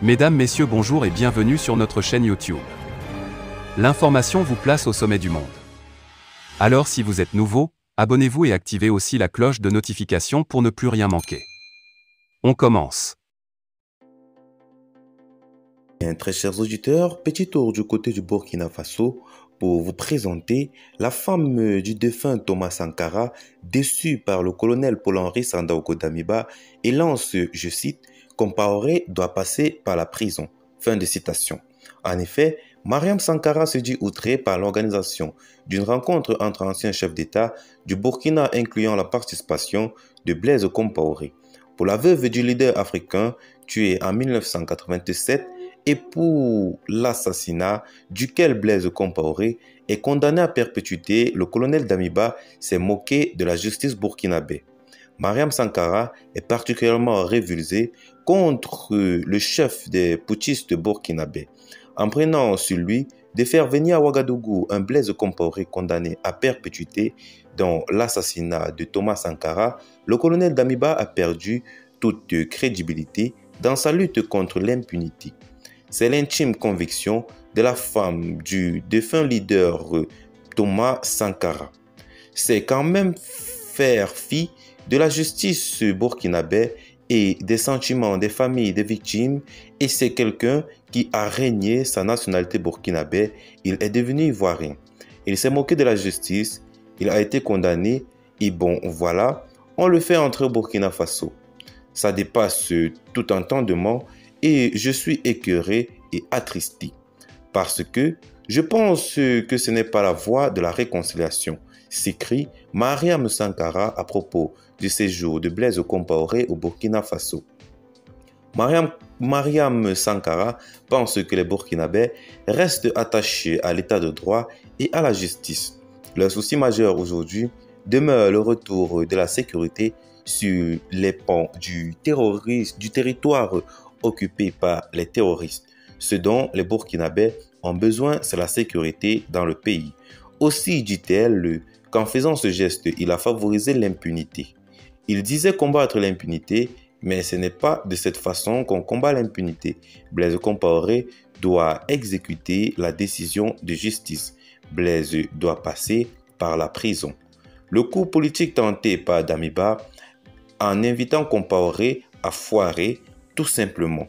Mesdames, Messieurs, bonjour et bienvenue sur notre chaîne YouTube. L'information vous place au sommet du monde. Alors si vous êtes nouveau, abonnez-vous et activez aussi la cloche de notification pour ne plus rien manquer. On commence. Bien, très chers auditeurs, petit tour du côté du Burkina Faso pour vous présenter la femme du défunt Thomas Sankara, déçue par le colonel Paul-Henri Sandaogo Damiba, et lance, je cite, « Compaoré doit passer par la prison ». Fin de citation. En effet, Mariam Sankara se dit outrée par l'organisation d'une rencontre entre anciens chefs d'État du Burkina incluant la participation de Blaise Compaoré. Pour la veuve du leader africain tué en 1987, et pour l'assassinat duquel Blaise Compaoré est condamné à perpétuité, le colonel Damiba s'est moqué de la justice burkinabé. Mariam Sankara est particulièrement révulsée contre le chef des putschistes burkinabés, en prenant sur lui de faire venir à Ouagadougou un Blaise Compaoré condamné à perpétuité dans l'assassinat de Thomas Sankara. Le colonel Damiba a perdu toute crédibilité dans sa lutte contre l'impunité. C'est l'intime conviction de la femme du défunt leader Thomas Sankara. C'est quand même faire fi de la justice burkinabé et des sentiments des familles des victimes, et c'est quelqu'un qui a régné sa nationalité burkinabé. Il est devenu ivoirien. Il s'est moqué de la justice, il a été condamné, et bon voilà, on le fait entrer au Burkina Faso. Ça dépasse tout entendement et je suis écœuré et attristé parce que je pense que ce n'est pas la voie de la réconciliation, s'écrit Mariam Sankara à propos du séjour de Blaise Compaoré au Burkina Faso. Mariam Sankara pense que les Burkinabés restent attachés à l'état de droit et à la justice. Leur souci majeur aujourd'hui demeure le retour de la sécurité sur les pans du territoire occupé par les terroristes. Ce dont les Burkinabés ont besoin, c'est la sécurité dans le pays. Aussi dit-elle qu'en faisant ce geste, il a favorisé l'impunité. Il disait combattre l'impunité, mais ce n'est pas de cette façon qu'on combat l'impunité. Blaise Compaoré doit exécuter la décision de justice. Blaise doit passer par la prison. Le coup politique tenté par Damiba en invitant Compaoré a foiré tout simplement.